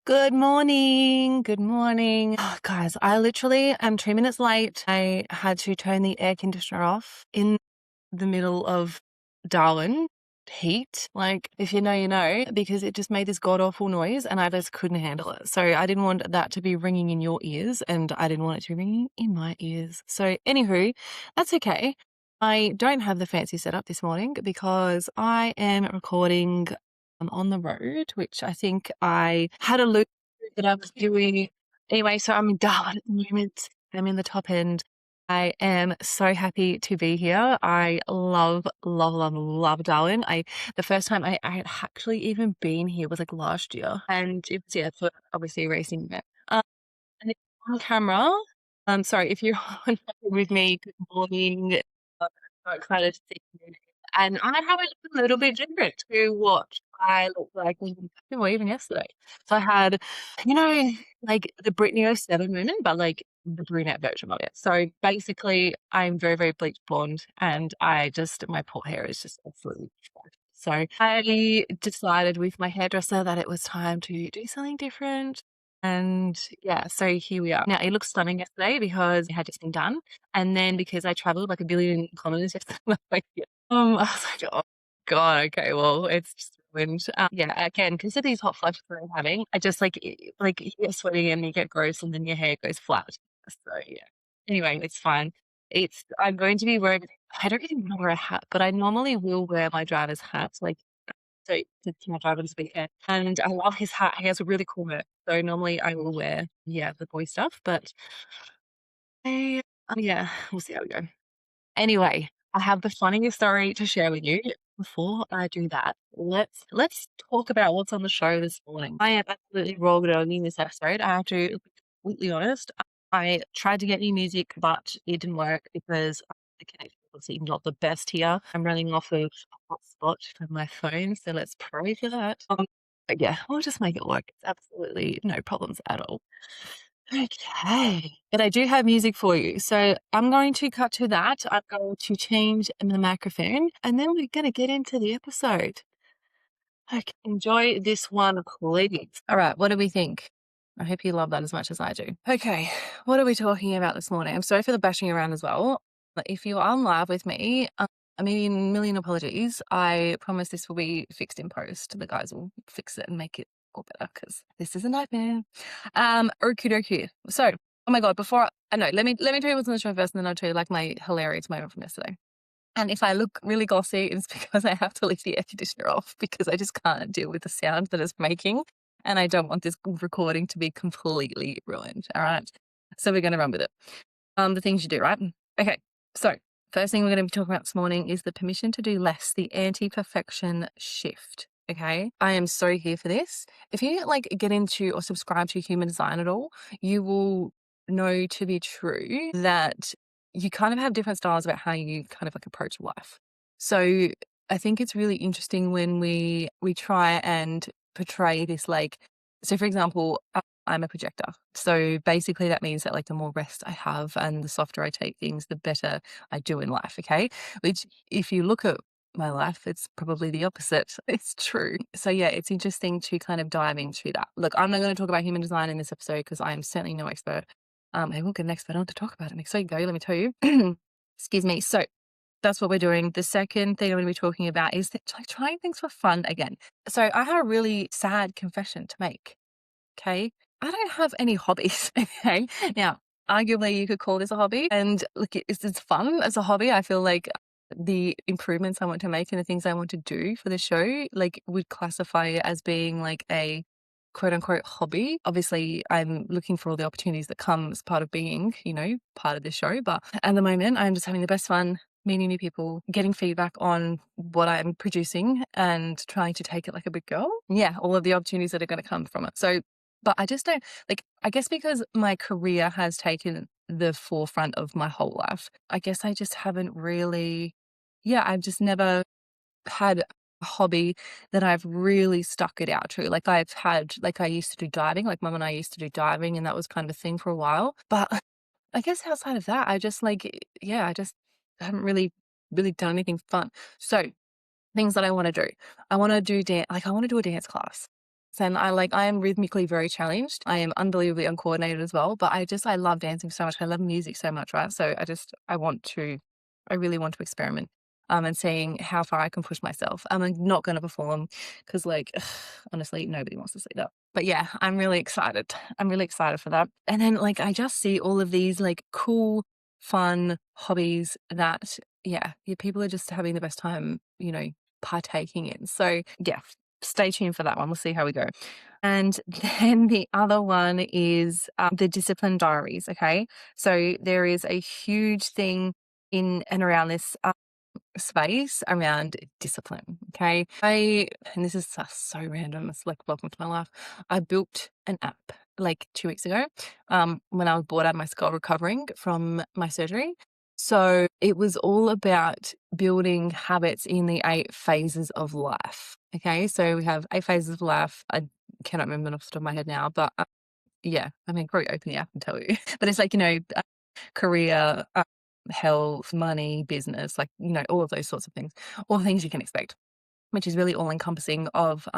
Good morning. Good morning. Oh, guys, I literally am 2 minutes late. I had to turn the air conditioner off in the middle of Darwin heat. Like, if you know, you know, because it just made this god awful noise and I just couldn't handle it. So I didn't want that to be ringing in your ears and I didn't want it to be ringing in my ears. So, anywho, that's okay. I don't have the fancy setup this morning because I am recording on the road, which I think I had a loop that I was doing. Anyway, so I'm in Darwin at the moment. I'm in the top end. I am so happy to be here. I love, love, love, love Darwin. The first time I had actually even been here was like last year, and it was for obviously a racing event. And it's on camera. Sorry if you're on with me. Good morning. So excited to see you. And I have it a little bit different to what I look like even yesterday. So I had, you know, like the Britney 07 moment, but like the brunette version of it. So basically, I'm very, very bleach blonde, and my poor hair is just absolutely fucked. So I decided with my hairdresser that it was time to do something different. And yeah, so here we are. Now, it looked stunning yesterday because it had just been done. And then because I traveled like a billion kilometers yesterday, I was like, oh God, okay, well, it's just ruined. Yeah, again, because of these hot flashes that I'm having, I just like you get sweaty and you get gross and then your hair goes flat. So yeah. Anyway, it's fine. I'm going to be wearing, I don't really want to wear a hat, but I normally will wear my driver's hat, like so to my driver this weekend. And I love his hat. He has a really cool hat. So normally I will wear, yeah, the boy stuff, but yeah, we'll see how we go. Anyway, I have the funniest story to share with you. Before I do that, let's talk about what's on the show this morning. I am absolutely raw dogging this episode. I have to be completely honest. I tried to get new music, but it didn't work because the connection was not the best here. I'm running off of a hotspot from my phone, so let's pray for that. But yeah, we'll just make it work. It's absolutely no problems at all. Okay, but I do have music for you. So I'm going to cut to that. I'm going to change the microphone and then we're going to get into the episode. Okay, enjoy this one, please. All right, what do we think? I hope you love that as much as I do. Okay, what are we talking about this morning? I'm sorry for the bashing around as well. But if you are live with me, a million apologies. I promise this will be fixed in post. The guys will fix it and make it go better because this is a nightmare. Okie dokie. So, oh my God, let me tell you what's on the show first and then I'll tell you like my hilarious moment from yesterday. And if I look really glossy, it's because I have to leave the air conditioner off because I just can't deal with the sound that it's making. And I don't want this recording to be completely ruined. All right. So we're going to run with it. The things you do, right? Okay. So first thing we're going to be talking about this morning is the permission to do less, the anti-perfection shift. Okay. I am so here for this. If you like get into or subscribe to human design at all, you will know to be true that you kind of have different styles about how you kind of like approach life. So I think it's really interesting when we try and portray this like, so for example, I'm a projector. So basically that means that like the more rest I have and the softer I take things, the better I do in life. Okay. Which if you look at my life, it's probably the opposite. It's true. So yeah, it's interesting to kind of dive into that. Look, I'm not going to talk about human design in this episode because I am certainly no expert. I will get an expert on to talk about it. So you go, let me tell you. Excuse me. So that's what we're doing. The second thing I'm going to be talking about is like trying things for fun again. So I have a really sad confession to make. Okay. I don't have any hobbies. Okay. Now, arguably you could call this a hobby and look, it's fun as a hobby. I feel like the improvements I want to make and the things I want to do for the show, like would classify it as being like a quote unquote hobby. Obviously, I'm looking for all the opportunities that come as part of being, part of the show. But at the moment, I'm just having the best fun meeting new people, getting feedback on what I'm producing and trying to take it like a big girl. Yeah, all of the opportunities that are going to come from it. So, but I just don't like, I guess because my career has taken the forefront of my whole life, I guess I just haven't really, I've just never had a hobby that I've really stuck it out to. Like I used to do diving, like mum and I used to do diving and that was kind of a thing for a while. But I guess outside of that, I just I just haven't really done anything fun. So things that I want to do. I want to do dance, like I want to do a dance class. And I am rhythmically very challenged. I am unbelievably uncoordinated as well, but I love dancing so much. I love music so much, right? So I really want to experiment, and seeing how far I can push myself. I'm not going to perform because honestly, nobody wants to see that. But yeah, I'm really excited. I'm really excited for that. And then I just see all of these cool, fun hobbies that, yeah, people are just having the best time, partaking in. So yeah, stay tuned for that one. We'll see how we go. And then the other one is the discipline diaries. Okay. So there is a huge thing in and around this space around discipline. Okay. And this is so random. It's welcome to my life. I built an app 2 weeks ago when I was bored out of my skull recovering from my surgery. So it was all about building habits in the 8 phases of life. Okay. So we have 8 phases of life. I cannot remember off the top of my head now, but yeah, I mean, probably open the app and tell you. But it's career, health, money, business, all of those sorts of things, all the things you can expect, which is really all encompassing of,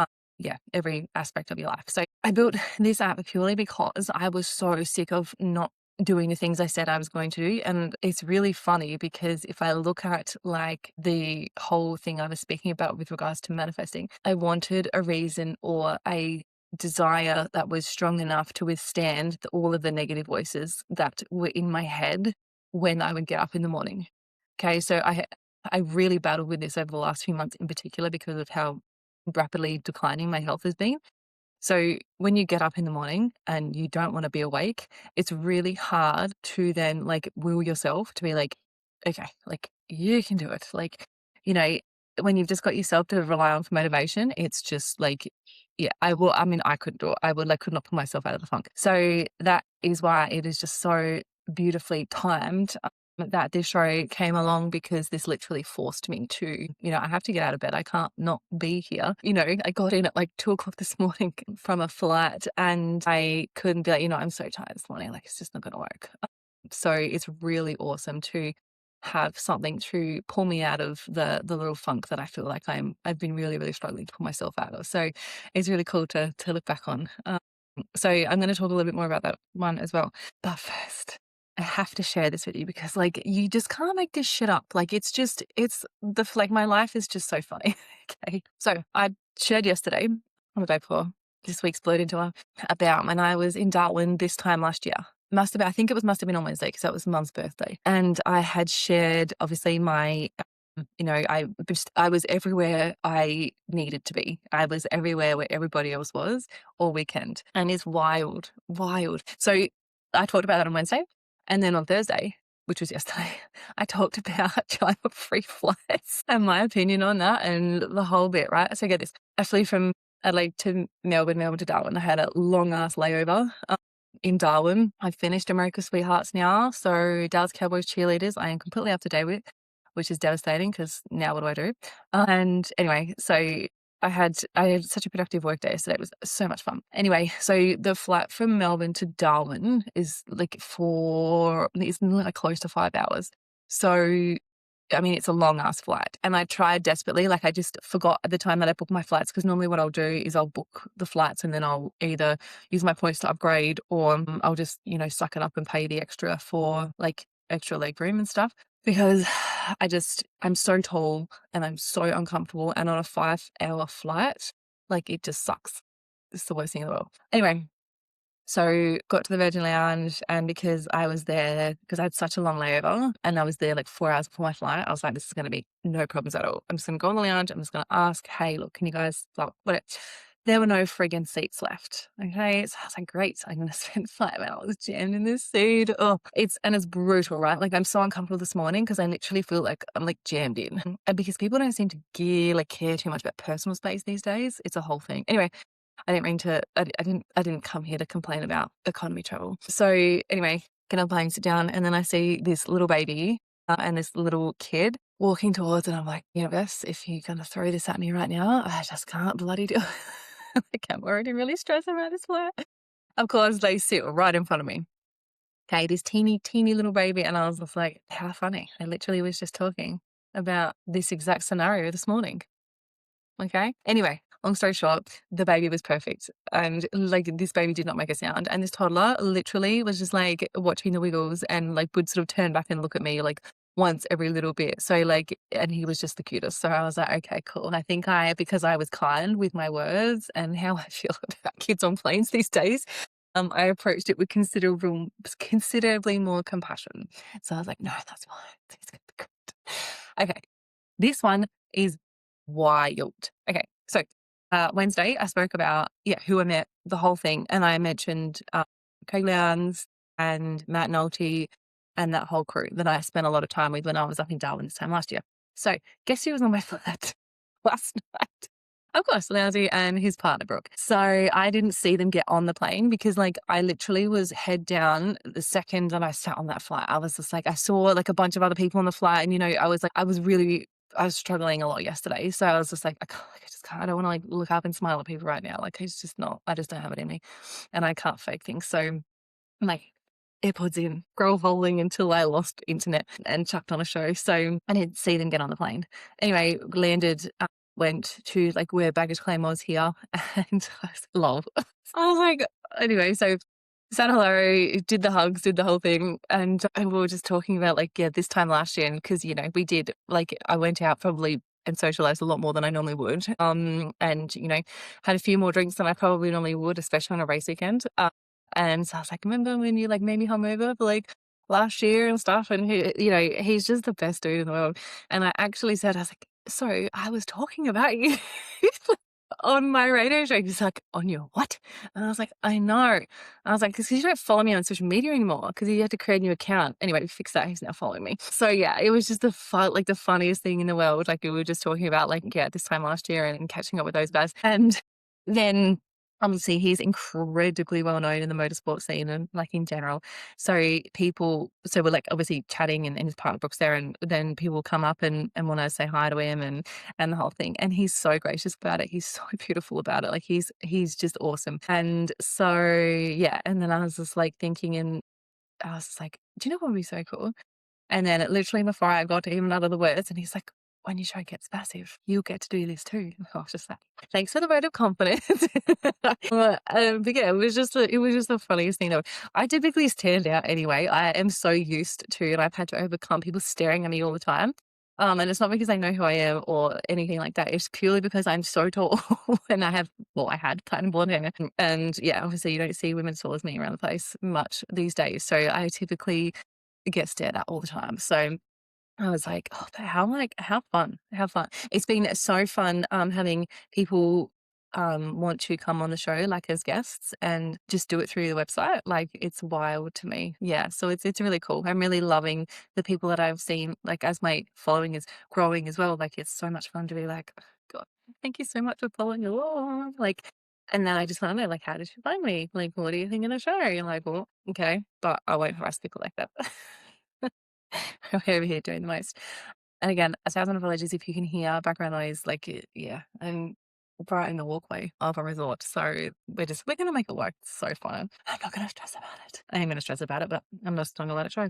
every aspect of your life. So I built this app purely because I was so sick of not doing the things I said I was going to do. And it's really funny because if I look at the whole thing I was speaking about with regards to manifesting, I wanted a reason or a desire that was strong enough to withstand all of the negative voices that were in my head when I would get up in the morning. Okay, so I really battled with this over the last few months in particular because of how rapidly declining my health has been. So when you get up in the morning and you don't want to be awake, it's really hard to then will yourself to be okay, you can do it. You know, when you've just got yourself to rely on for motivation, it's just yeah, I mean, I couldn't do it. Could not pull myself out of the funk. So that is why it is just so beautifully timed that this show came along, because this literally forced me to, I have to get out of bed. I can't not be here. I got in at 2 o'clock this morning from a flight and I couldn't be I'm so tired this morning. It's just not going to work. So it's really awesome to have something to pull me out of the little funk that I feel like I've been really, really struggling to pull myself out of. So it's really cool to look back on. So I'm going to talk a little bit more about that one as well. But first, I have to share this with you because you just can't make this shit up. My life is just so funny. Okay. So I shared yesterday on the day before this week's blurred into about when I was in Darwin this time last year. Must have been on Wednesday because that was Mum's birthday. And I had shared obviously my I was everywhere I needed to be. I was everywhere where everybody else was all weekend. And it's wild, wild. So I talked about that on Wednesday. And then on Thursday, which was yesterday, I talked about child-free flights and my opinion on that and the whole bit, right? So get this. I flew from Adelaide to Melbourne to Darwin. I had a long-ass layover in Darwin. I finished America's Sweethearts now. So Dallas Cowboys cheerleaders, I am completely up to date with, which is devastating because now what do I do? And anyway, so I had such a productive work day yesterday. It was so much fun. Anyway, so the flight from Melbourne to Darwin is it's close to 5 hours. So I mean, it's a long ass flight. And I tried desperately, I just forgot at the time that I booked my flights, because normally what I'll do is I'll book the flights and then I'll either use my points to upgrade or I'll just, suck it up and pay the extra for extra leg room and stuff, because I'm so tall and I'm so uncomfortable. And on a 5-hour flight, it just sucks. It's the worst thing in the world. Anyway, so got to the Virgin Lounge, and because I was there, because I had such a long layover and I was there 4 hours before my flight, I was like, this is going to be no problems at all. I'm just going to go in the lounge. I'm just going to ask, hey, look, can you guys, whatever. There were no friggin' seats left. Okay. So I was like, great. I'm going to spend 5 hours jammed in this seat. Oh, it's brutal, right? I'm so uncomfortable this morning because I literally feel like I'm jammed in. And because people don't seem to care too much about personal space these days. It's a whole thing. Anyway, I didn't come here to complain about economy travel. So anyway, get on the plane, sit down, and then I see this little baby and this little kid walking towards, and I'm like, Bess, if you're going to throw this at me right now, I just can't bloody do it. I'm already really stressed about this flight. Of course, they sit right in front of me. Okay, this teeny, teeny little baby. And I was just like, how funny. I literally was just talking about this exact scenario this morning. Okay. Anyway, long story short, the baby was perfect. And like this baby did not make a sound. And this toddler literally was just like watching the wiggles and like would sort of turn back and look at me like once every little bit. So like, and he was just the cutest. So I was like, okay, cool. And I think because I was kind with my words and how I feel about kids on planes these days, I approached it with considerably more compassion. So I was like, no, that's fine. It's gonna be good. Okay. This one is wild. Okay. So, Wednesday, I spoke about, who I met, the whole thing. And I mentioned Coglowns and Matt Nolte and that whole crew that I spent a lot of time with when I was up in Darwin this time last year. So, guess who was on my flight last night? Of course, Lousy and his partner, Brooke. So I didn't see them get on the plane because, like, I literally was head down the second that I sat on that flight. I was just like, I saw like a bunch of other people on the flight, and I was like, I was struggling a lot yesterday. So I was just like, I just can't, I don't want to like look up and smile at people right now. Like, it's just not, I just don't have it in me, and I can't fake things. So I'm like, AirPods in, scroll holding until I lost internet and chucked on a show. So I didn't see them get on the plane. Anyway, landed, went to like where baggage claim was here, and I was, lol. I was like, anyway, so said hello, did the hugs, did the whole thing. And we were just talking about like, this time last year. And because, we did, like, I went out probably and socialized a lot more than I normally would. And, had a few more drinks than I probably normally would, especially on a race weekend. And so I was like, remember when you like made me hungover for like last year and stuff? And he's just the best dude in the world. And I actually said, I was like, so I was talking about you on my radio show. He's like, on your what? And I was like, I know. I was like, because you don't follow me on social media anymore because you had to create a new account. Anyway, we fixed that. He's now following me. So yeah, it was just the funniest thing in the world. Like we were just talking about like, this time last year and catching up with those guys. And then obviously he's incredibly well known in the motorsport scene and like in general. So we're like obviously chatting and his partner Brooks there, and then people come up and want to say hi to him and the whole thing. And he's so gracious about it. He's so beautiful about it. Like he's just awesome. And so, yeah. And then I was just like thinking, and I was just like, do you know what would be so cool? And then literally before I got to even utter the words, and he's like, when your show gets massive, you'll get to do this too. I was just like, thanks for the vote of confidence. But yeah, it was just the funniest thing. I typically stand out anyway. I am so used to, and I've had to overcome people staring at me all the time. And it's not because I know who I am or anything like that. It's purely because I'm so tall and I had kind of blonde hair. And yeah, obviously you don't see women as tall as me around the place much these days. So I typically get stared at all the time. So I was like, oh, but how fun, how fun. It's been so fun having people want to come on the show like as guests and just do it through the website. Like it's wild to me. Yeah. So it's really cool. I'm really loving the people that I've seen, like as my following is growing as well. Like it's so much fun to be like, "Oh, God, thank you so much for following along." Like, and then I just want to know, like, how did you find me? Like, what do you think of the show? You're like, well, okay, but I won't harass people like that. I'm over here doing the most. And again, 1,000 apologies if you can hear background noise. Like, yeah, I'm right in the walkway of a resort. So we're going to make it work. It's so fun. I'm not going to stress about it. I am going to stress about it, but I'm just going to let it show.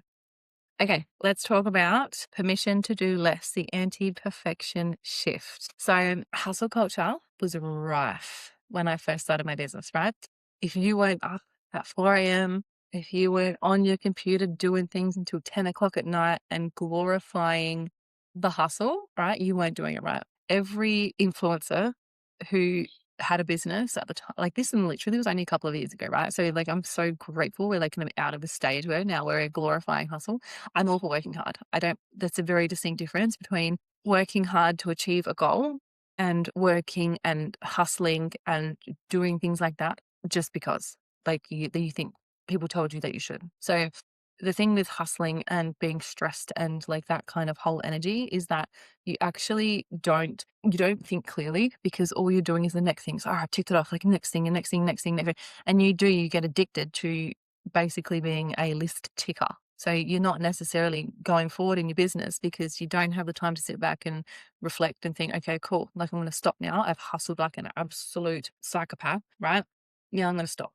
Okay, let's talk about permission to do less, the anti-perfection shift. So hustle culture was rife when I first started my business, right? If you weren't up at 4 a.m., if you weren't on your computer doing things until 10 o'clock at night and glorifying the hustle, right, you weren't doing it right. Every influencer who had a business at the time, like this and literally was only a couple of years ago, right? So like I'm so grateful we're like kind of out of the stage where now we're glorifying hustle. I'm all for working hard. That's a very distinct difference between working hard to achieve a goal and working and hustling and doing things like that just because like you think people told you that you should. So the thing with hustling and being stressed and like that kind of whole energy is that you actually you don't think clearly because all you're doing is the next thing. So I've ticked it off, like next thing and next thing, next thing, next thing. And you get addicted to basically being a list ticker. So you're not necessarily going forward in your business because you don't have the time to sit back and reflect and think, okay, cool. Like I'm going to stop now. I've hustled like an absolute psychopath, right? Yeah, I'm going to stop.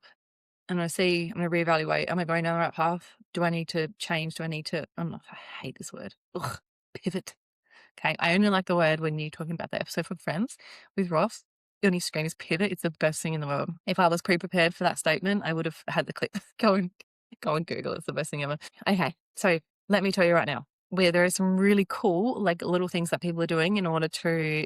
I'm going to reevaluate. Am I going down the right path? Do I need to change? I hate this word. Ugh, pivot. Okay. I only like the word when you're talking about the episode from Friends with Ross. on your screen is pivot. It's the best thing in the world. If I was pre-prepared for that statement, I would have had the clip. Go and Google. It's the best thing ever. Okay, so let me tell you right now, where there are some really cool, like little things that people are doing in order to,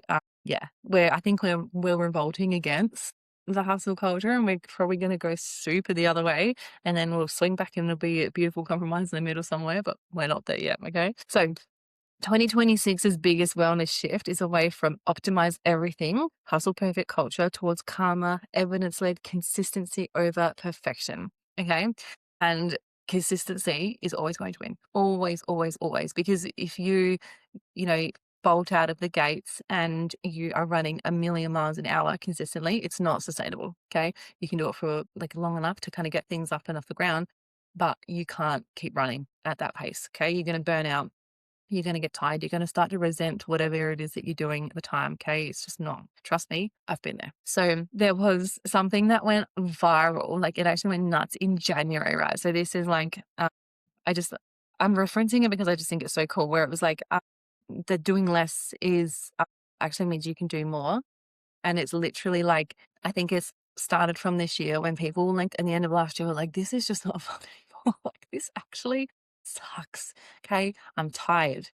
where I think we're revolting against the hustle culture, and we're probably going to go super the other way, and then we'll swing back and it'll be a beautiful compromise in the middle somewhere, but we're not there yet. Okay, so 2026's biggest wellness shift is away from optimize everything, hustle perfect culture towards calmer, evidence-led consistency over perfection. Okay. And consistency is always going to win. Always, always, always. Because if you know, bolt out of the gates and you are running a million miles an hour consistently, it's not sustainable. Okay. You can do it for like long enough to kind of get things up and off the ground, but you can't keep running at that pace. Okay. You're going to burn out. You're going to get tired. You're going to start to resent whatever it is that you're doing at the time. Okay. It's just not. Trust me, I've been there. So there was something that went viral. Like it actually went nuts in January, right? So this is like, I'm referencing it because I just think it's so cool, where it was like, that doing less is actually means you can do more. And it's literally like, I think it's started from this year when people like at the end of last year were like, this is just not fun anymore. Like this actually sucks. Okay. I'm tired.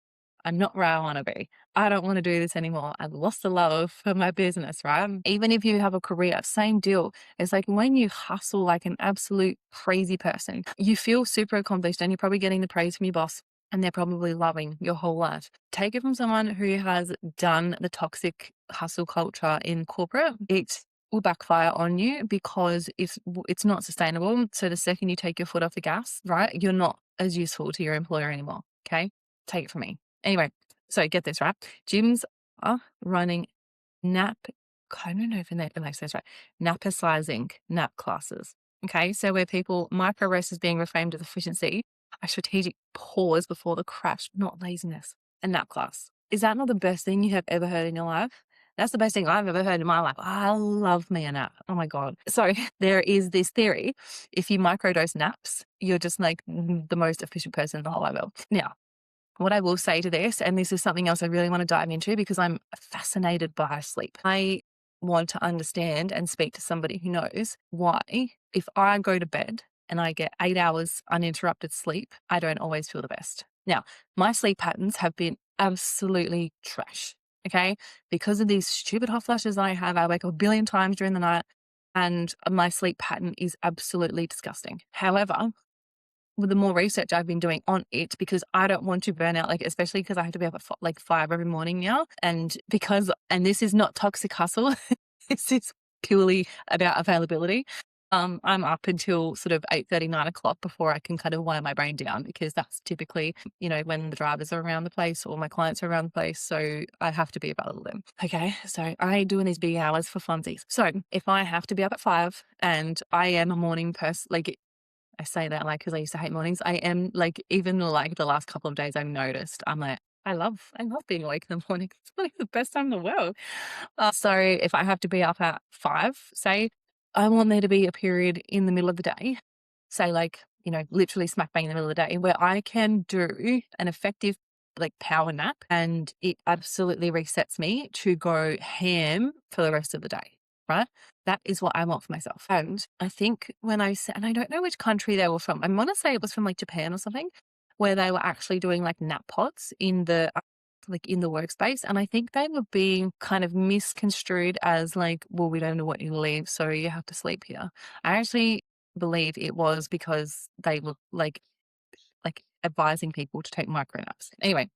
I'm not where I want to be. I don't want to do this anymore. I've lost the love for my business, right? Even if you have a career, same deal. It's like when you hustle like an absolute crazy person, you feel super accomplished and you're probably getting the praise from your boss and they're probably loving your whole life. Take it from someone who has done the toxic hustle culture in corporate. It will backfire on you because it's not sustainable. So the second you take your foot off the gas, right, you're not as useful to your employer anymore. Okay. Take it from me. Anyway, so get this, right? Gyms are running I don't know if it makes sense, right? Napercising nap classes. Okay. So where micro rest is being reframed as efficiency, a strategic pause before the crash, not laziness. A nap class. Is that not the best thing you have ever heard in your life? That's the best thing I've ever heard in my life. I love me a nap. Oh my God. So there is this theory. If you microdose naps, you're just like the most efficient person in the whole wide world. Now, what I will say to this, and this is something else I really want to dive into because I'm fascinated by sleep. I want to understand and speak to somebody who knows why, if I go to bed and I get 8 hours uninterrupted sleep, I don't always feel the best. Now, my sleep patterns have been absolutely trash. Okay. Because of these stupid hot flashes that I have, I wake up a billion times during the night and my sleep pattern is absolutely disgusting. However, with the more research I've been doing on it, because I don't want to burn out, like, especially because I have to be up at like 5 every morning now. And this is not toxic hustle. This is purely about availability. I'm up until sort of 8:30, 9 o'clock before I can kind of wind my brain down, because that's typically, when the drivers are around the place or my clients are around the place. So I have to be available then. Okay. So I ain't doing these big hours for funsies. So if I have to be up at 5 and I am a morning person, like, I say that like because I used to hate mornings. I am like, even like the last couple of days I've noticed, I'm like, I love being awake in the morning. It's really the best time in the world. So if I have to be up at 5, say, I want there to be a period in the middle of the day, say like, literally smack bang in the middle of the day, where I can do an effective like power nap, and it absolutely resets me to go ham for the rest of the day. Right? That is what I want for myself. And I think when I said, and I don't know which country they were from, I want to say it was from like Japan or something, where they were actually doing like nap pods in the workspace. And I think they were being kind of misconstrued as like, well, we don't know what you leave, so you have to sleep here. I actually believe it was because they were like advising people to take micro naps. Anyway,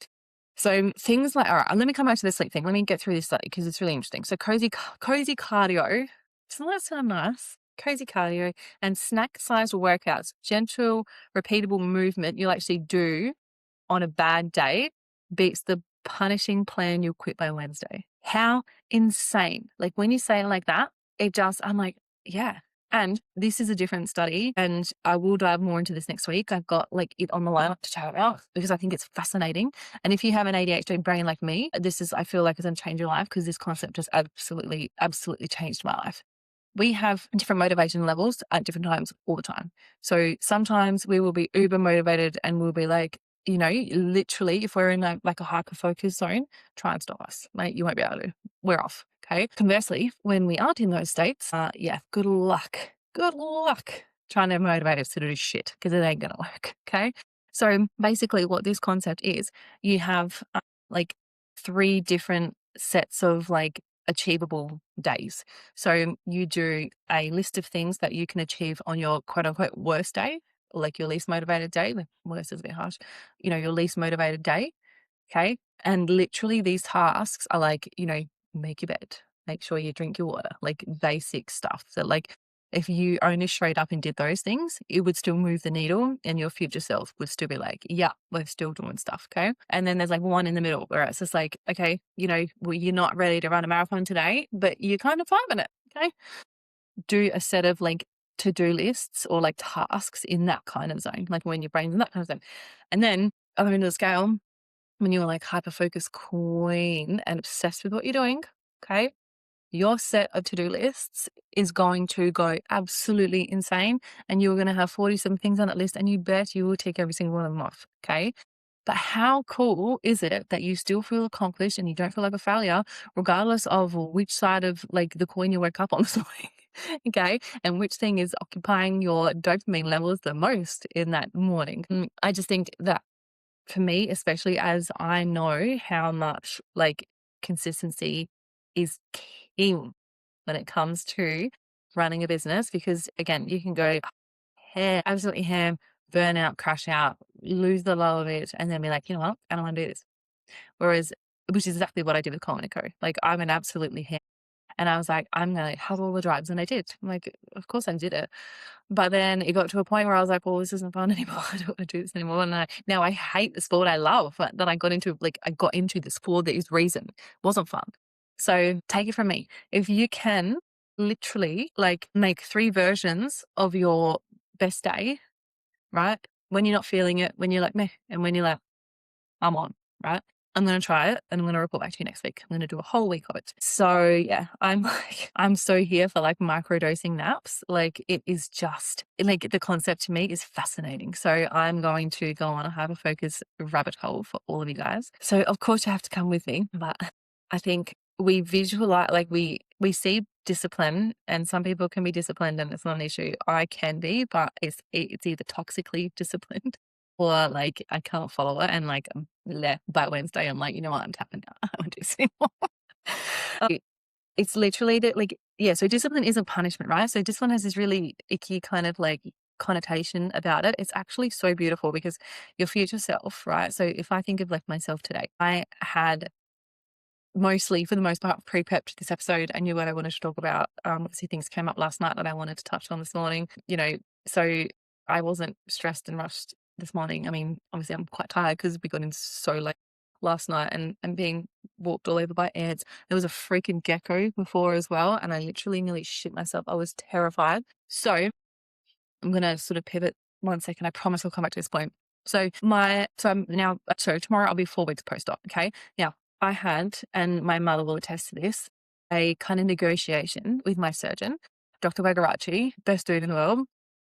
so things like, all right, let me come back to the sleep thing. Let me get through this study because it's really interesting. So cozy cardio, doesn't that sound nice? Cozy cardio and snack-sized workouts, gentle, repeatable movement you'll actually do on a bad day beats the punishing plan you'll quit by Wednesday. How insane. Like when you say it like that, I'm like, yeah. And this is a different study, and I will dive more into this next week. I've got like it on the lineup to chat about because I think it's fascinating. And if you have an ADHD brain like me, I feel like it's going to change your life, because this concept just absolutely, absolutely changed my life. We have different motivation levels at different times all the time. So sometimes we will be uber motivated and we'll be like, literally, if we're in a hyper focus zone, try and stop us. Like, you won't be able to. We're off. Okay. Conversely, when we aren't in those states, yeah, good luck. Good luck trying to motivate us to do shit because it ain't going to work. Okay. So basically, what this concept is, you have like 3 different sets of like achievable days. So you do a list of things that you can achieve on your quote unquote worst day, like your least motivated day. Like, worst is a bit harsh, your least motivated day. Okay. And literally these tasks are like, make your bed, make sure you drink your water, like basic stuff. So like if you only straight up and did those things, it would still move the needle and your future self would still be like, yeah, we're still doing stuff. Okay. And then there's like one in the middle where it's just like, okay, well, you're not ready to run a marathon today, but you're kind of vibing it. Okay. Do a set of like to-do lists or like tasks in that kind of zone, like when your brain's in that kind of zone. And then other end of the scale, when you're like hyper focused queen and obsessed with what you're doing, okay, your set of to-do lists is going to go absolutely insane. And you're going to have 47 things on that list and you bet you will tick every single one of them off. Okay. But how cool is it that you still feel accomplished and you don't feel like a failure, regardless of which side of like the coin you wake up on this morning? Okay. And which thing is occupying your dopamine levels the most in that morning? I just think that for me, especially as I know how much like consistency is king when it comes to running a business, because again, you can go absolutely ham, burn out, crash out, lose the love of it, and then be like, you know what, I don't want to do this. Whereas, which is exactly what I did with Colin & Co. Like, I'm an absolutely ham. And I was like, I'm going to have all the drives. And I did. I'm like, of course I did it. But then it got to a point where I was like, well, this isn't fun anymore. I don't want to do this anymore. And now I hate the sport I love. But then I got into this for this reason. It wasn't fun. So take it from me. If you can literally like make 3 versions of your best day, right? When you're not feeling it, when you're like, meh, and when you're like, I'm on, right? I'm going to try it and I'm going to report back to you next week. I'm going to do a whole week of it. So yeah, I'm so here for like microdosing naps. Like it is just like the concept to me is fascinating. So I'm going to go on a hyper focus rabbit hole for all of you guys. So of course you have to come with me, but I think we visualize, like we see discipline, and some people can be disciplined and it's not an issue. I can be, but it's either toxically disciplined or like I can't follow it, and like by Wednesday I'm like, you know what, I'm tapping out. I don't do this anymore. It's literally that, like, yeah, so discipline isn't punishment, right? So discipline has this really icky kind of like connotation about it. It's actually so beautiful because your future self, right? So if I think of like myself today, I had mostly, for the most part, pre-prepped this episode. I knew what I wanted to talk about. Obviously things came up last night that I wanted to touch on this morning, so I wasn't stressed and rushed this morning. I mean, obviously I'm quite tired because we got in so late last night and being walked all over by ants. There was a freaking gecko before as well, and I literally nearly shit myself. I was terrified. So I'm going to sort of pivot 1 second. I promise I'll come back to this point. So tomorrow I'll be 4 weeks post-op. Okay. Now I had, and my mother will attest to this, a kind of negotiation with my surgeon, Dr. Wagarachi, best dude in the world.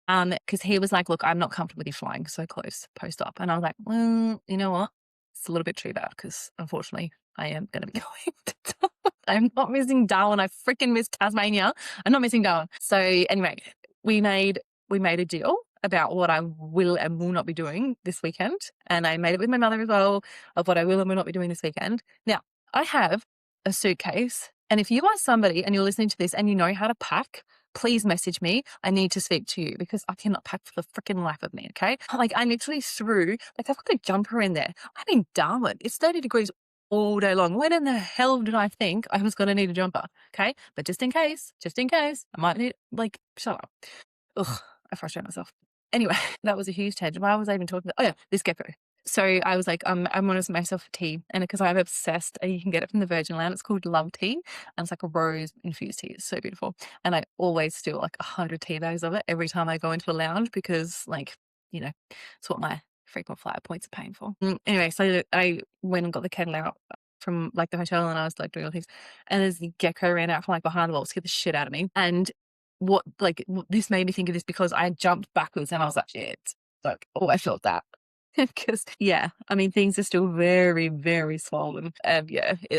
Because he was like, look, I'm not comfortable with you flying so close post-op. And I was like, well, you know what? It's a little bit too bad because unfortunately I am going to be going to Darwin. I'm not missing Darwin. I freaking miss Tasmania. I'm not missing Darwin. So anyway, we made a deal about what I will and will not be doing this weekend. And I made it with my mother as well of what I will and will not be doing this weekend. Now, I have a suitcase. And if you are somebody and you're listening to this and you know how to pack, please message me. I need to speak to you because I cannot pack for the freaking life of me. Okay. Like I literally threw, like I've got a jumper in there. I'm in Darwin. It's 30 degrees all day long. When in the hell did I think I was going to need a jumper? Okay. But just in case, I might need, like, shut up. Ugh, I frustrate myself. Anyway, that was a huge tangent. Why was I even talking about? Oh yeah, this gecko. So I was like, I'm going to make myself a tea. And because I'm obsessed, you can get it from the Virgin Land. It's called Love Tea. And it's like a rose infused tea. It's so beautiful. And I always steal like 100 tea bags of it every time I go into a lounge because like, it's what my frequent flyer points are paying for. Anyway, so I went and got the kettle out from like the hotel and I was like doing all things. And there's the gecko ran out from like behind the wall, scared the shit out of me. And this made me think of this because I jumped backwards and I was like, shit. Like, oh, I felt that. Because, yeah, I mean, things are still very, very swollen. I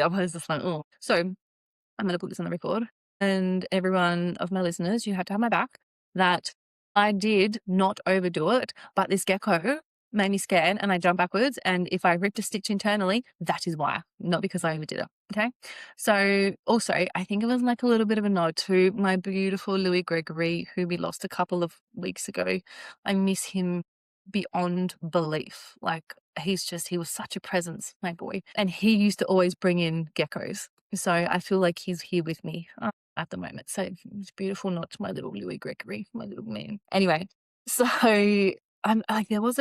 was just like, oh. So I'm going to put this on the record, and everyone of my listeners, you have to have my back, that I did not overdo it, but this gecko made me scared and I jumped backwards. And if I ripped a stitch internally, that is why, not because I overdid it. Okay. So also, I think it was like a little bit of a nod to my beautiful Louis Gregory, who we lost a couple of weeks ago. I miss him beyond belief. Like he was such a presence, my boy. And he used to always bring in geckos. So I feel like he's here with me at the moment. So it's beautiful, not to my little Louis Gregory, my little man. Anyway, so I'm like there was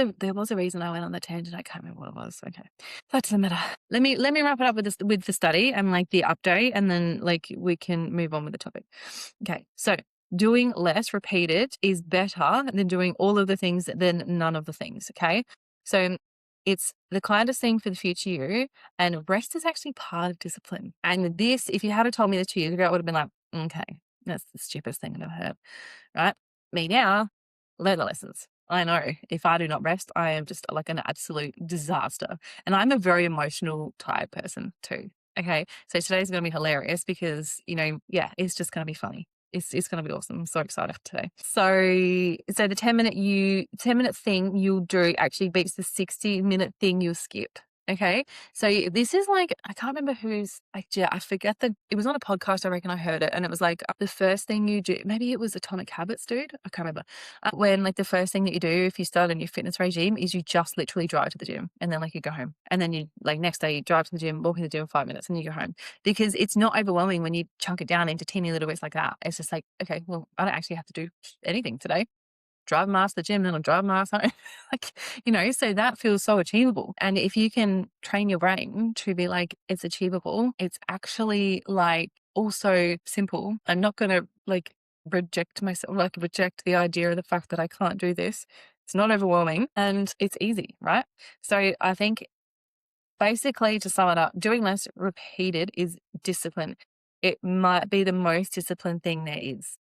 a reason I went on the tangent. I can't remember what it was. Okay, that doesn't matter. Let me wrap it up with this, with the study and like the update, and then like we can move on with the topic. Okay, so doing less repeated is better than doing all of the things than none of the things. Okay, so it's the kindest thing for the future you, and rest is actually part of discipline. And this, if you had told me this 2 years ago, I would have been like, okay, that's the stupidest thing I've ever heard. Right? Me now, learn the lessons. I know if I do not rest, I am just like an absolute disaster. And I'm a very emotional, tired person too. Okay. So today's going to be hilarious because, yeah, it's just going to be funny. It's going to be awesome. I'm so excited for today. So the 10-minute thing you'll do actually beats the 60-minute thing you'll skip. Okay. So this is like, I can't remember I forget it was on a podcast. I reckon I heard it. And it was like the first thing you do, maybe it was Atomic Habits, dude. I can't remember. When like the first thing that you do if you start a new fitness regime is you just literally drive to the gym and then like you go home. And then you like next day you drive to the gym, walk in the gym 5 minutes and you go home, because it's not overwhelming when you chunk it down into teeny little bits like that. It's just like, okay, well, I don't actually have to do anything today. Drive my ass to the gym, then I'll drive my ass home. Like, so that feels so achievable. And if you can train your brain to be like, it's achievable, it's actually like also simple. I'm not going to like reject myself, like reject the idea of the fact that I can't do this. It's not overwhelming and it's easy, right? So I think basically to sum it up, doing less repeated is discipline. It might be the most disciplined thing there is.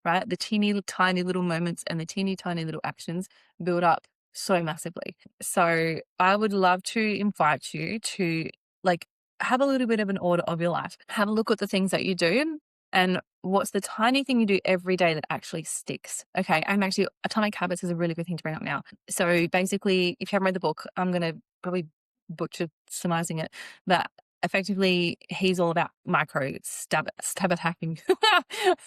Right? The teeny tiny little moments and the teeny tiny little actions build up so massively. So I would love to invite you to like have a little bit of an order of your life. Have a look at the things that you do and what's the tiny thing you do every day that actually sticks. Okay. And actually Atomic Habits is a really good thing to bring up now. So basically, if you haven't read the book, I'm going to probably butcher surmising it, but effectively, he's all about micro stab hacking,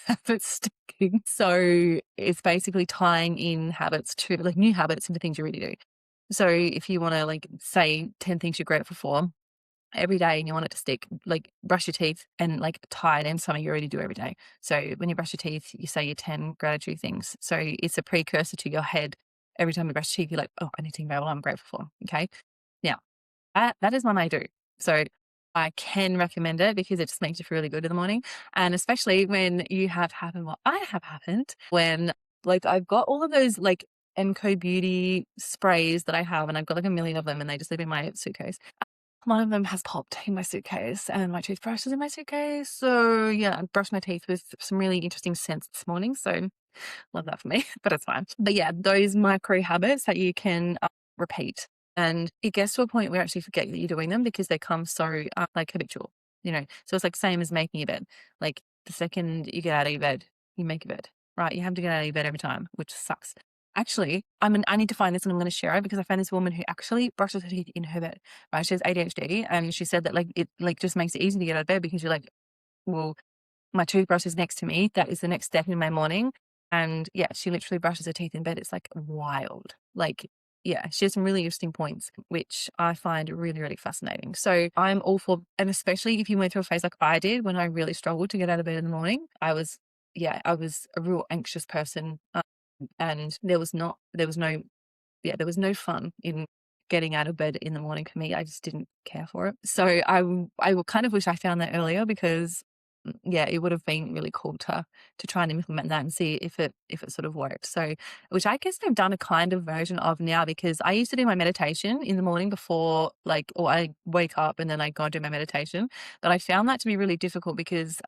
habit sticking. So it's basically tying in habits to like new habits into things you really do. So if you want to like say 10 things you're grateful for every day and you want it to stick, like brush your teeth and like tie it in something you already do every day. So when you brush your teeth, you say your 10 gratitude things. So it's a precursor to your head. Every time you brush your teeth, you're like, oh, I need to think about what I'm grateful for. Okay. Now, that is one I do. So I can recommend it because it just makes you feel really good in the morning. And especially when you have happened what I have happened, when like I've got all of those like Enco Beauty sprays that I have, and I've got like a million of them and they just live in my suitcase. One of them has popped in my suitcase and my toothbrush is in my suitcase. So yeah, I brushed my teeth with some really interesting scents this morning. So love that for me, but it's fine. But yeah, those micro habits that you can repeat. And it gets to a point where you actually forget that you're doing them because they come so like habitual, So it's like same as making a bed. Like the second you get out of your bed, you make a bed, right? You have to get out of your bed every time, which sucks. Actually, I need to find this and I'm going to share it because I found this woman who actually brushes her teeth in her bed, right? She has ADHD and she said that like it like just makes it easy to get out of bed because you're like, well, my toothbrush is next to me. That is the next step in my morning. And yeah, she literally brushes her teeth in bed. It's like wild. Like, yeah, she has some really interesting points, which I find really, really fascinating. So I'm all for, and especially if you went through a phase like I did when I really struggled to get out of bed in the morning, I was a real anxious person. And there was no fun in getting out of bed in the morning for me. I just didn't care for it. So I will kind of wish I found that earlier because yeah, it would have been really cool to try and implement that and see if it sort of worked. So, which I guess I've done a kind of version of now because I used to do my meditation in the morning before or I wake up and then I go and do my meditation. But I found that to be really difficult because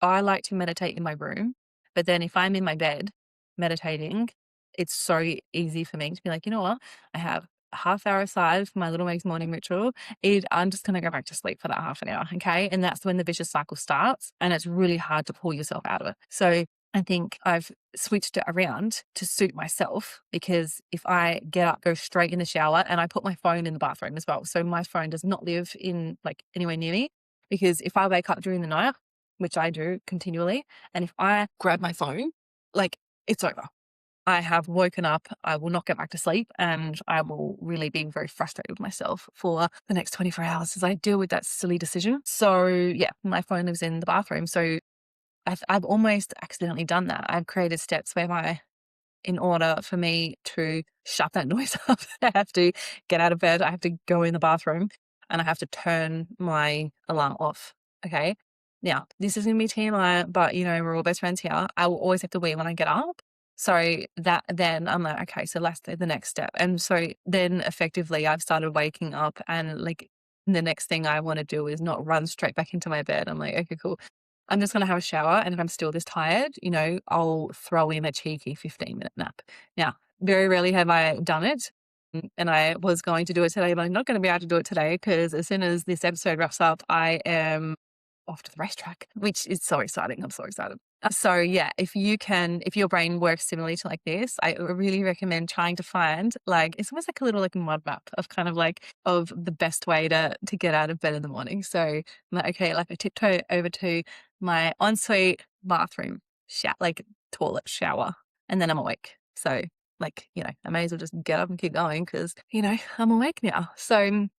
I like to meditate in my room. But then if I'm in my bed meditating, it's so easy for me to be like, you know what? I have half hour aside for my little Megs morning ritual, I'm just going to go back to sleep for that half an hour. Okay. And that's when the vicious cycle starts, and it's really hard to pull yourself out of it. So I think I've switched it around to suit myself, because if I get up, go straight in the shower, and I put my phone in the bathroom as well. So my phone does not live in like anywhere near me, because if I wake up during the night, which I do continually, and if I grab my phone, like, it's over. I have woken up, I will not get back to sleep, and I will really be very frustrated with myself for the next 24 hours as I deal with that silly decision. So yeah, my phone lives in the bathroom. So I've almost accidentally done that. I've created steps whereby, in order for me to shut that noise up, I have to get out of bed, I have to go in the bathroom, and I have to turn my alarm off. Okay. Now, this is going to be TMI, but we're all best friends here. I will always have to wee when I get up. So that then I'm like, okay, so that's the next step. And so then effectively I've started waking up, and like the next thing I want to do is not run straight back into my bed. I'm like, okay, cool. I'm just going to have a shower, and if I'm still this tired, I'll throw in a cheeky 15-minute nap. Now, very rarely have I done it, and I was going to do it today, but I'm not going to be able to do it today, because as soon as this episode wraps up, I am off to the racetrack, which is so exciting. I'm so excited. So yeah, if your brain works similarly to like this, I really recommend trying to find, like, it's almost like a little like mud map of kind of like of the best way to get out of bed in the morning. So I'm like, okay, like I tiptoe over to my ensuite bathroom, like toilet shower, and then I'm awake. So like, I may as well just get up and keep going, because, I'm awake now. So, and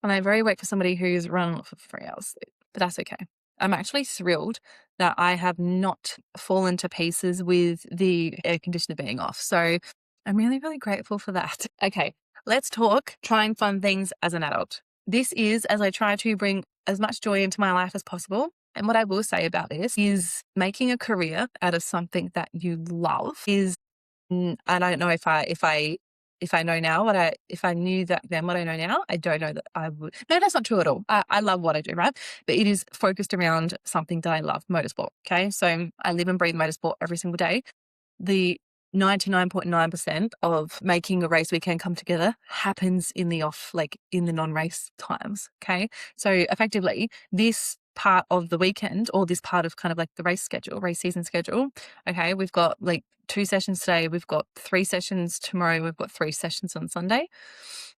I'm very awake for somebody who's run for 3 hours sleep, but that's okay. I'm actually thrilled that I have not fallen to pieces with the air conditioner being off. So I'm really, really grateful for that. Okay, let's talk trying fun things as an adult. This is as I try to bring as much joy into my life as possible. And what I will say about this is making a career out of something that you love is, I don't know if I know now if I knew that then what I know now, I don't know that I would. No, that's not true at all. I love what I do, right? But it is focused around something that I love, motorsport. Okay. So I live and breathe motorsport every single day. The 99.9% of making a race weekend come together happens in the non-race times. Okay. So effectively, this part of the weekend, or this part of kind of like the race season schedule. Okay. We've got like 2 sessions today. We've got 3 sessions tomorrow. We've got 3 sessions on Sunday.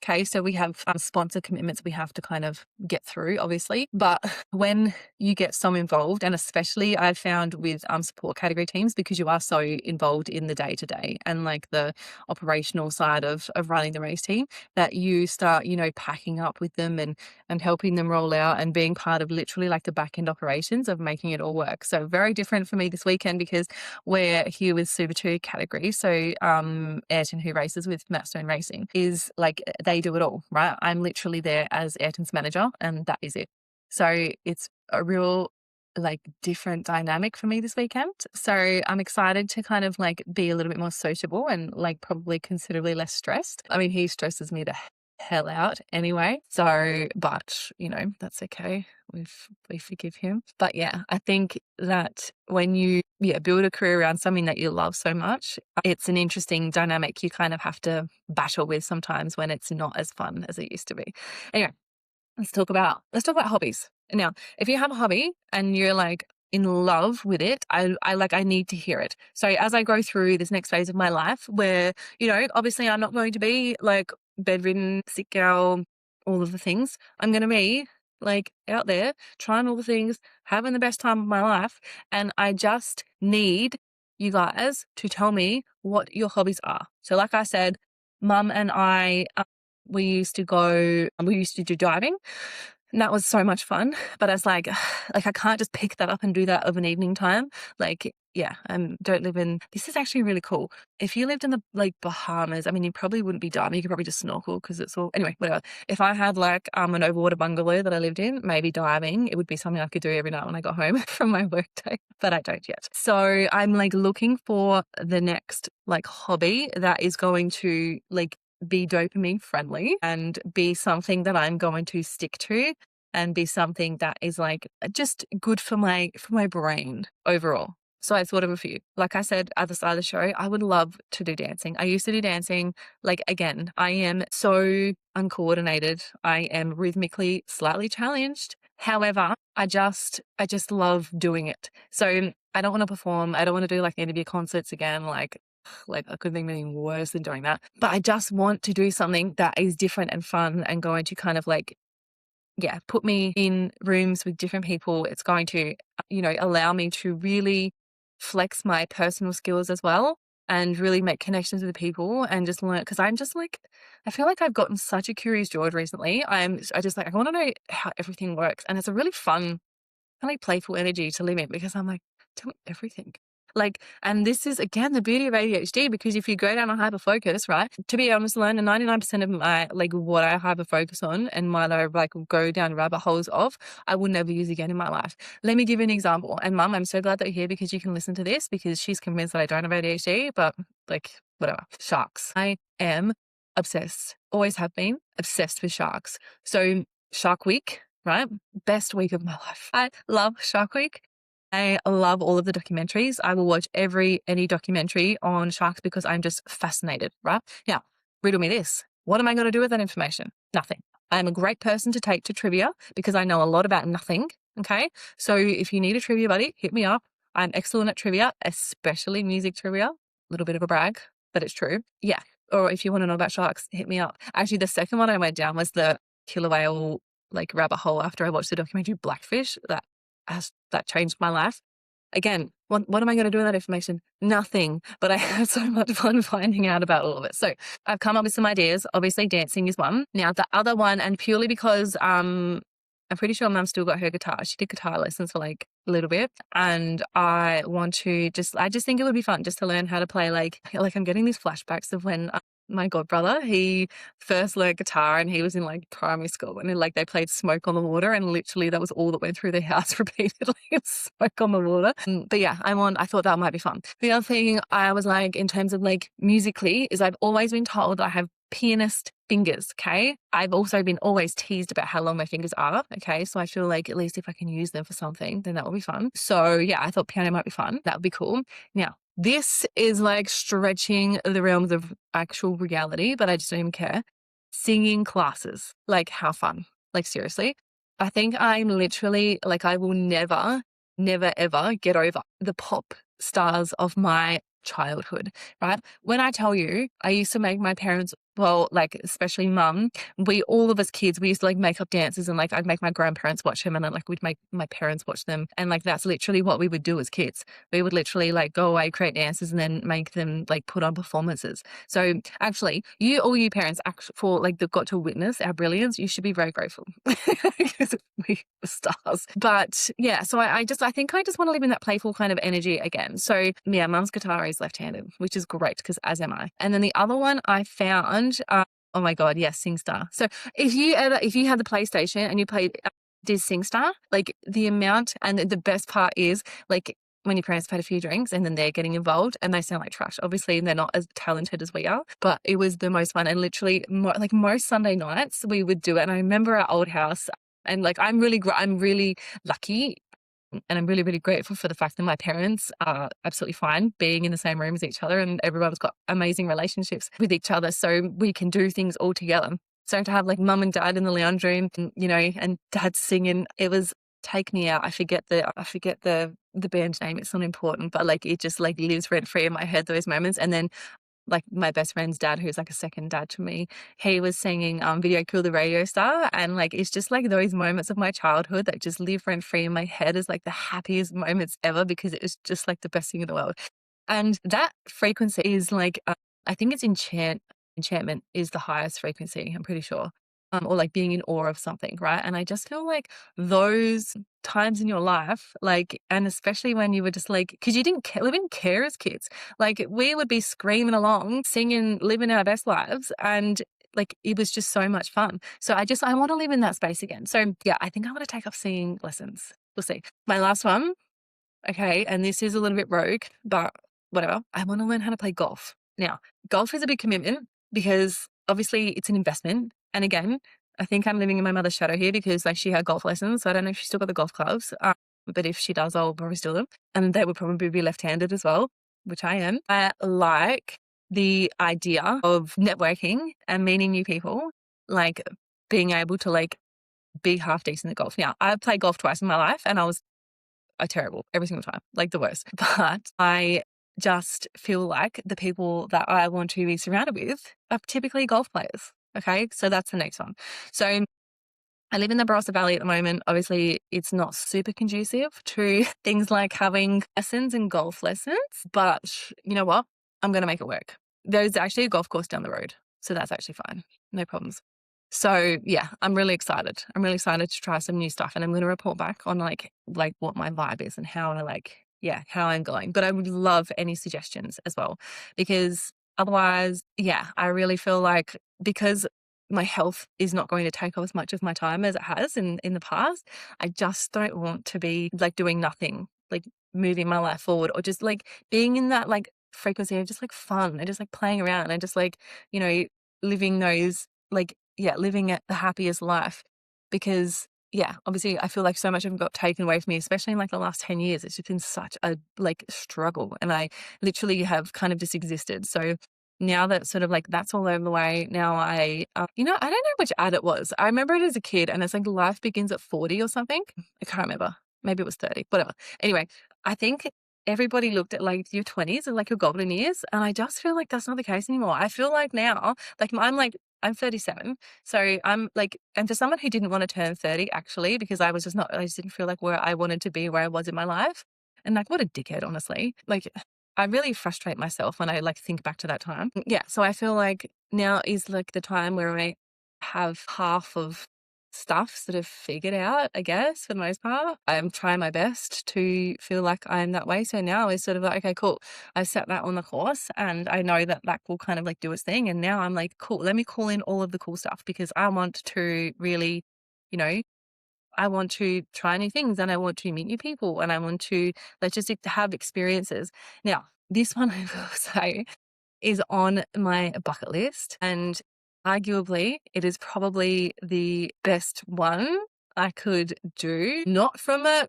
Okay. So we have sponsor commitments we have to kind of get through, obviously. But when you get so involved, and especially I've found with support category teams, because you are so involved in the day to day and like the operational side of running the race team, that you start, packing up with them and helping them roll out and being part of literally like the back end operations of making it all work. So very different for me this weekend, because we're here with Super 2 category. So Ayrton, who races with Mapstone Racing, is like, they do it all, right? I'm literally there as Ayrton's manager, and that is it. So it's a real like different dynamic for me this weekend. So I'm excited to kind of like be a little bit more sociable and like probably considerably less stressed. I mean, he stresses me the hell out anyway. So, but that's okay. We forgive him. But yeah, I think that when you build a career around something that you love so much, it's an interesting dynamic you kind of have to battle with sometimes when it's not as fun as it used to be. Anyway, let's talk about hobbies. Now, if you have a hobby and you're like in love with it, I need to hear it. So as I go through this next phase of my life where, obviously I'm not going to be like bedridden, sick girl, all of the things. I'm going to be like out there trying all the things, having the best time of my life. And I just need you guys to tell me what your hobbies are. So like I said, Mum and I, we used to do diving. And that was so much fun. But I was like I can't just pick that up and do that of an evening time. Like, yeah, don't live in, this is actually really cool. If you lived in the like Bahamas, I mean, you probably wouldn't be diving. You could probably just snorkel, because it's all, anyway, whatever. If I had like an overwater bungalow that I lived in, maybe diving, it would be something I could do every night when I got home from my work day, but I don't yet. So I'm like looking for the next like hobby that is going to like be dopamine friendly and be something that I'm going to stick to, and be something that is like just good for my brain overall. So I thought of a few. Like I said at the start of the show, I would love to do dancing. I used to do dancing. Like, again, I am so uncoordinated. I am rhythmically slightly challenged. However, I just love doing it. So I don't want to perform. I don't want to do like interview concerts again. Like I could think of anything worse than doing that. But I just want to do something that is different and fun and going to kind of like, yeah, put me in rooms with different people. It's going to, allow me to really flex my personal skills as well and really make connections with people and just learn. Cause I'm just like, I feel like I've gotten such a curious George recently. I want to know how everything works. And it's a really fun, kind of like playful energy to live in because I'm like, tell me everything. Like, and this is again the beauty of ADHD, because if you go down a hyper focus, right? To be honest, learn 99% of my like what I hyper focus on and my like go down rabbit holes of, I will never use again in my life. Let me give you an example. And Mum, I'm so glad that you're here because you can listen to this because she's convinced that I don't have ADHD, but like whatever. Sharks. I am obsessed. Always have been obsessed with sharks. So Shark Week, right? Best week of my life. I love Shark Week. I love all of the documentaries. I will watch any documentary on sharks because I'm just fascinated, right? Now, riddle me this. What am I going to do with that information? Nothing. I'm a great person to take to trivia because I know a lot about nothing. Okay. So if you need a trivia buddy, hit me up. I'm excellent at trivia, especially music trivia. A little bit of a brag, but it's true. Yeah. Or if you want to know about sharks, hit me up. Actually, the second one I went down was the killer whale like rabbit hole after I watched the documentary Blackfish. That changed my life. Again, what am I going to do with that information? Nothing, but I had so much fun finding out about all of it. So I've come up with some ideas. Obviously dancing is one. Now the other one, and purely because I'm pretty sure Mum still got her guitar. She did guitar lessons for like a little bit, and I just think it would be fun just to learn how to play like I'm getting these flashbacks of when my godbrother, he first learned guitar and he was in like primary school, and then like they played Smoke on the Water, and literally that was all that went through their house repeatedly, Smoke on the Water. But yeah, I thought that might be fun. The other thing I was like, in terms of like musically, is I've always been told that I have pianist fingers. Okay. I've also been always teased about how long my fingers are. Okay. So I feel like at least if I can use them for something, then that will be fun. So yeah, I thought piano might be fun. That would be cool. Now, this is like stretching the realms of actual reality, but I just don't even care. Singing classes. Like, how fun. Like, seriously. I think I'm literally like, I will never, ever get over the pop stars of my childhood, right? When I tell you, I used to make my parents, well, like especially Mum, all of us kids, we used to like make up dances, and like I'd make my grandparents watch them, and then like we'd make my parents watch them, and like that's literally what we would do as kids. We would literally like go away, create dances, and then make them like put on performances. So actually, all you parents for like that got to witness our brilliance, you should be very grateful because we were stars. But yeah, so I think I just want to live in that playful kind of energy again. So yeah, Mum's guitar is left-handed, which is great because as am I. And then the other one I found, oh my God, yes, SingStar. So if you had the PlayStation and you played did SingStar, like the amount, and the best part is like when your parents had a few drinks and then they're getting involved and they sound like trash. Obviously, they're not as talented as we are, but it was the most fun. And literally, like most Sunday nights, we would do it. And I remember our old house, and like I'm really lucky. And I'm really, really grateful for the fact that my parents are absolutely fine being in the same room as each other, and everyone's got amazing relationships with each other. So we can do things all together. So to have like Mum and Dad in the lounge room, and Dad singing, it was Take Me Out. I forget the band name. It's not important, but like it just like lives rent free in my head, those moments. And then like my best friend's dad, who's like a second dad to me, he was singing Video Kill the Radio Star. And like, it's just like those moments of my childhood that just live rent free in my head as like the happiest moments ever, because it was just like the best thing in the world. And that frequency is like, I think it's enchantment is the highest frequency, I'm pretty sure. Or like being in awe of something, right? And I just feel like those times in your life, like, and especially when you were just like, because we didn't care as kids, like we would be screaming along, singing, living our best lives, and like it was just so much fun. So I want to live in that space again. So yeah, I think I want to take up singing lessons. We'll see. My last one, okay, and this is a little bit rogue, but whatever. I want to learn how to play golf. Now, golf is a big commitment because obviously it's an investment. And again, I think I'm living in my mother's shadow here because like she had golf lessons. So I don't know if she's still got the golf clubs. but if she does, I'll probably steal them. And they would probably be left-handed as well, which I am. I like the idea of networking and meeting new people, like being able to like be half decent at golf. Now, I've played golf twice in my life and I was terrible every single time, like the worst. But I just feel like the people that I want to be surrounded with are typically golf players. Okay, so that's the next one. So I live in the Barossa Valley at the moment. Obviously, it's not super conducive to things like having lessons and golf lessons, but you know what? I'm going to make it work. There's actually a golf course down the road, so that's actually fine. No problems. So yeah, I'm really excited. I'm really excited to try some new stuff, and I'm going to report back on like what my vibe is and how I how I'm going. But I would love any suggestions as well, because otherwise, yeah, I really feel like because my health is not going to take up as much of my time as it has in the past, I just don't want to be like doing nothing, like moving my life forward or just like being in that like frequency of just like fun and just like playing around and just like, you know, living those like, yeah, living at the happiest life. Because yeah, obviously I feel like so much of it got taken away from me, especially in like the last 10 years. It's just been such a like struggle and I literally have kind of just existed. So now that sort of like that's all over the way, now I you know, I don't know which ad it was. I remember it as a kid and it's like life begins at 40 or something. I can't remember. Maybe it was 30, whatever. Anyway, I think everybody looked at like your 20s as like your golden years. And I just feel like that's not the case anymore. I feel like now, I'm 37. So I'm like, and for someone who didn't want to turn 30 actually, because I just didn't feel like where I wanted to be, where I was in my life. And like, what a dickhead, honestly. Like, I really frustrate myself when I like think back to that time. Yeah. So I feel like now is like the time where I have half of stuff sort of figured out, I guess, for the most part. I'm trying my best to feel like I'm that way. So now it's sort of like, okay, cool. I set that on the course and I know that that will kind of like do its thing. And now I'm like, cool, let me call in all of the cool stuff because I want to really, you know, I want to try new things and I want to meet new people and I want to like just to have experiences. Now, this one I will say is on my bucket list and arguably it is probably the best one I could do. Not from a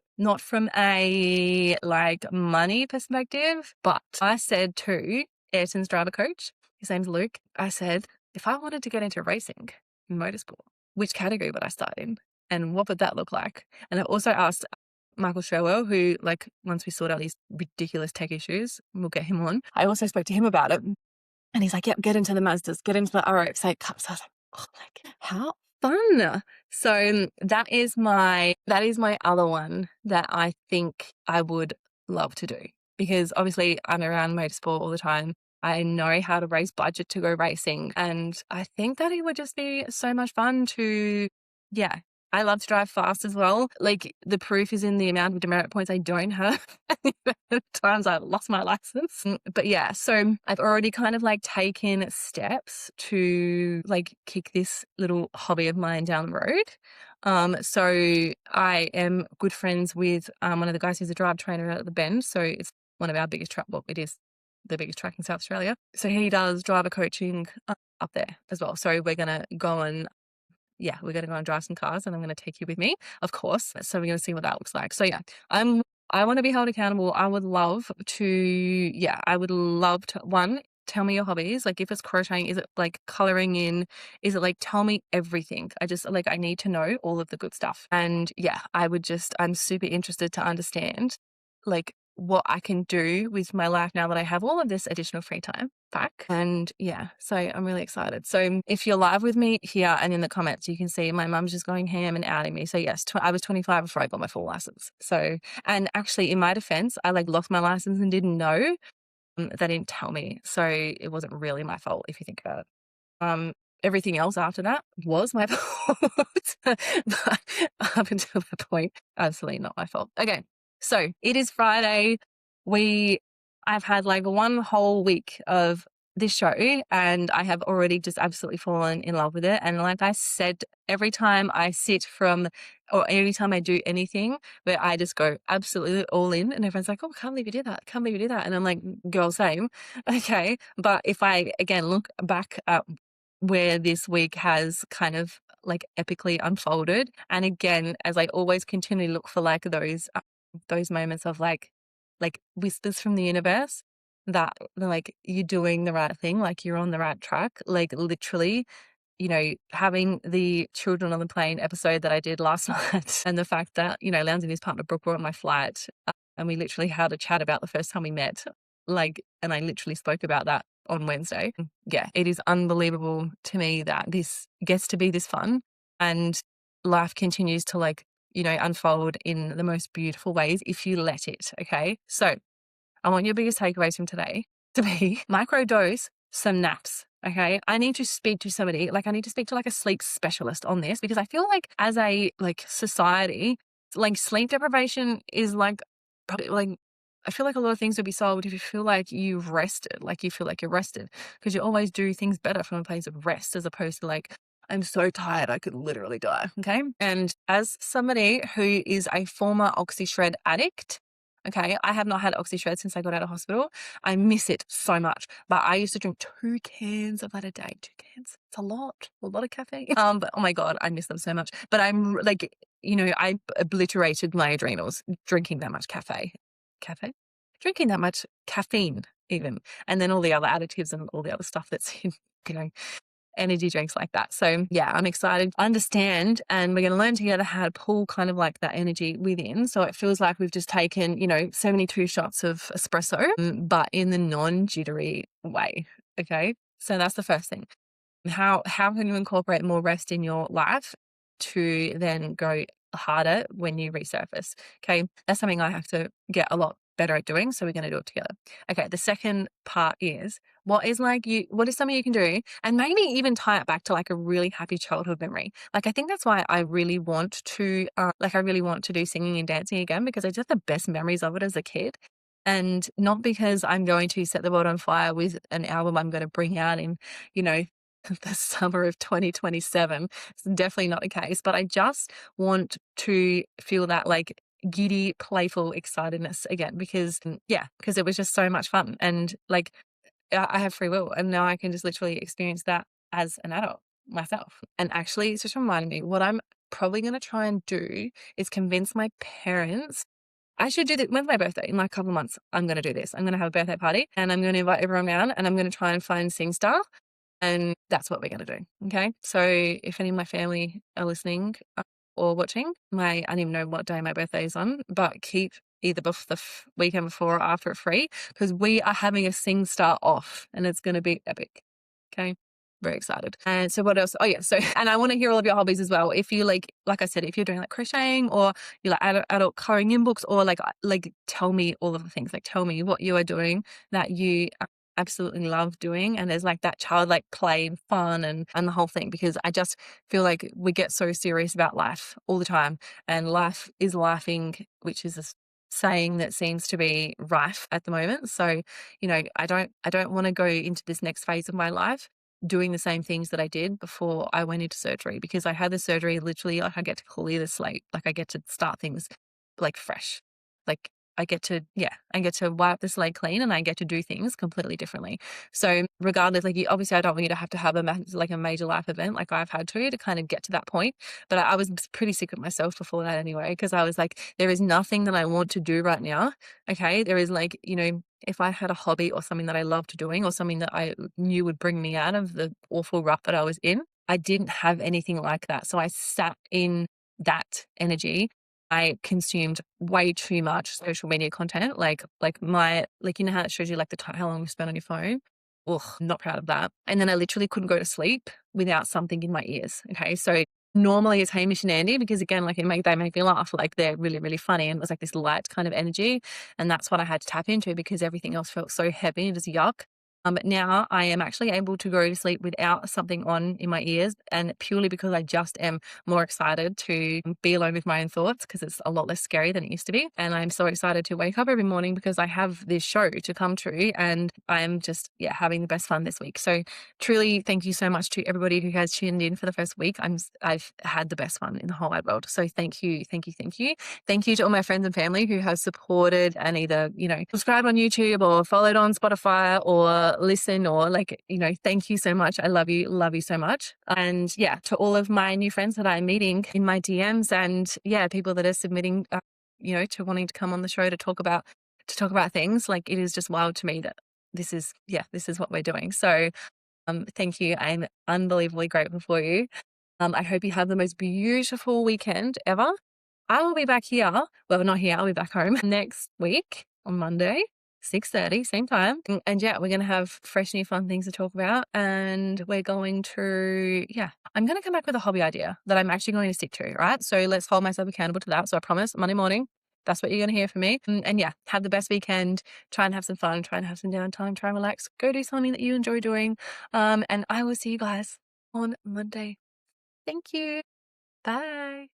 like money perspective, but I said to Ayrton's driver coach, his name's Luke, I said, if I wanted to get into racing, motorsport, which category would I start in? And what would that look like? And I also asked Michael Sherwell, who, like, once we sort out these ridiculous tech issues, we'll get him on. I also spoke to him about it. And he's like, yep, get into the Mazdas, get into the RX-8 Cups. I was like, oh, like, how fun. So that is my other one that I think I would love to do because obviously I'm around motorsport all the time. I know how to raise budget to go racing. And I think that it would just be so much fun to, yeah. I love to drive fast as well. Like the proof is in the amount of demerit points I don't have. Times I've lost my license. But yeah, so I've already kind of like taken steps to like kick this little hobby of mine down the road. So I am good friends with one of the guys who's a drive trainer at the Bend. So it's one of our biggest track. Well, it is the biggest track in South Australia. So he does driver coaching up there as well. So we're going to go and we're going to go and drive some cars and I'm going to take you with me, of course. So we're going to see what that looks like. So yeah, I want to be held accountable. I would love to, one, tell me your hobbies. Like if it's crocheting, is it like coloring in? Is it like, tell me everything. I need to know all of the good stuff. And yeah, I'm super interested to understand like what I can do with my life now that I have all of this additional free time back. And yeah, so I'm really excited. So if you're live with me here and in the comments, you can see my mum's just going ham and outing me. So yes, I was 25 before I got my full license. So, and actually in my defense, I like lost my license and didn't know. They didn't tell me. So it wasn't really my fault if you think about it. Everything else after that was my fault. But up until that point, absolutely not my fault. Okay. So it is Friday. I've had like one whole week of this show and I have already just absolutely fallen in love with it. And like I said, every time I or every time I do anything where I just go absolutely all in and everyone's like, oh, can't believe you did that. Can't believe you did that. And I'm like, girl, same. Okay. But if I, again, look back at where this week has kind of like epically unfolded. And again, as I always continually look for like those those moments of like whispers from the universe that like you're doing the right thing, like you're on the right track, like literally, having the children on the plane episode that I did last night, and the fact that, Lounge and his partner Brooke were on my flight, and we literally had a chat about the first time we met, and I literally spoke about that on Wednesday. Yeah, it is unbelievable to me that this gets to be this fun, and life continues to unfold in the most beautiful ways if you let it. Okay. So I want your biggest takeaways from today to be microdose some naps. Okay. I need to speak to somebody, I need to speak to a sleep specialist on this, because I feel like as a society, sleep deprivation is probably I feel like a lot of things would be solved if you feel like you've rested, you feel like you're rested, because you always do things better from a place of rest as opposed to I'm so tired, I could literally die. Okay. And as somebody who is a former OxyShred addict, okay, I have not had OxyShred since I got out of hospital. I miss it so much. But I used to drink 2 cans of that a day. 2 cans. It's a lot of caffeine. But oh my God, I miss them so much. But I'm I obliterated my adrenals drinking that much drinking that much caffeine even. And then all the other additives and all the other stuff that's in, energy drinks like that. So yeah, I'm excited. I understand, and we're going to learn together how to pull kind of that energy within. So it feels like we've just taken, 72 shots of espresso, but in the non-jittery way. Okay. So that's the first thing. How can you incorporate more rest in your life to then go harder when you resurface? Okay. That's something I have to get a lot better at doing. So we're going to do it together. Okay. The second part is, what is something you can do, and maybe even tie it back to a really happy childhood memory. I think that's why I really want to, do singing and dancing again, because I just have the best memories of it as a kid. And not because I'm going to set the world on fire with an album I'm going to bring out in, the summer of 2027. It's definitely not the case, but I just want to feel that giddy, playful excitedness again, because it was just so much fun. And I have free will, and now I can just literally experience that as an adult myself. And actually, it's just reminding me, what I'm probably going to try and do is convince my parents I should do this. When's my birthday? In a couple of months, I'm going to do this. I'm going to have a birthday party, and I'm going to invite everyone around, and I'm going to try and find SingStar. And that's what we're going to do. Okay. So if any of my family are listening or watching, I don't even know what day my birthday is on, but keep either the weekend before or after it free, because we are having a SingStar off, and it's going to be epic. Okay. Very excited. And so what else? Oh yeah. So, and I want to hear all of your hobbies as well. If you like I said, if you're doing crocheting, or you adult coloring in books, or tell me all of the things, tell me what you are doing that you absolutely love doing, and there's that childlike play and fun and the whole thing, because I just feel like we get so serious about life all the time, and life is lifing, which is a saying that seems to be rife at the moment. So I don't want to go into this next phase of my life doing the same things that I did before I went into surgery, because I had the surgery literally I get to clear the slate, I get to start things fresh, I get to wipe the slate clean, and I get to do things completely differently. So regardless, obviously I don't want you to have a major life event like I've had to kind of get to that point. But I was pretty sick of myself before that anyway, because I was there is nothing that I want to do right now. Okay. There is if I had a hobby or something that I loved doing, or something that I knew would bring me out of the awful rut that I was in, I didn't have anything like that. So I sat in that energy. I consumed way too much social media content, how it shows you how long you spent on your phone. Ugh, not proud of that. And then I literally couldn't go to sleep without something in my ears. Okay, so normally it's Hamish and Andy, because again, they make me laugh, they're really, really funny, and it was this light kind of energy, and that's what I had to tap into, because everything else felt so heavy and just yuck. But now I am actually able to go to sleep without something on in my ears, and purely because I just am more excited to be alone with my own thoughts, because it's a lot less scary than it used to be. And I'm so excited to wake up every morning because I have this show to come to, and I'm just, having the best fun this week. So truly, thank you so much to everybody who has tuned in for the first week. I've had the best fun in the whole wide world. So thank you. Thank you. Thank you. Thank you to all my friends and family who have supported and either, subscribed on YouTube or followed on Spotify or listen, or thank you so much. I love you so much. And to all of my new friends that I'm meeting in my DMs, and people that are submitting to wanting to come on the show to talk about things. Like, it is just wild to me that this is what we're doing. So thank you. I'm unbelievably grateful for you. I hope you have the most beautiful weekend ever. I will be back here. Well, not here. I'll be back home next week on Monday, 6:30, same time. And yeah, we're going to have fresh new fun things to talk about. And we're going to, I'm going to come back with a hobby idea that I'm actually going to stick to, right? So let's hold myself accountable to that. So I promise, Monday morning, that's what you're going to hear from me. And yeah, have the best weekend. Try and have some fun. Try and have some downtime. Try and relax. Go do something that you enjoy doing. And I will see you guys on Monday. Thank you. Bye.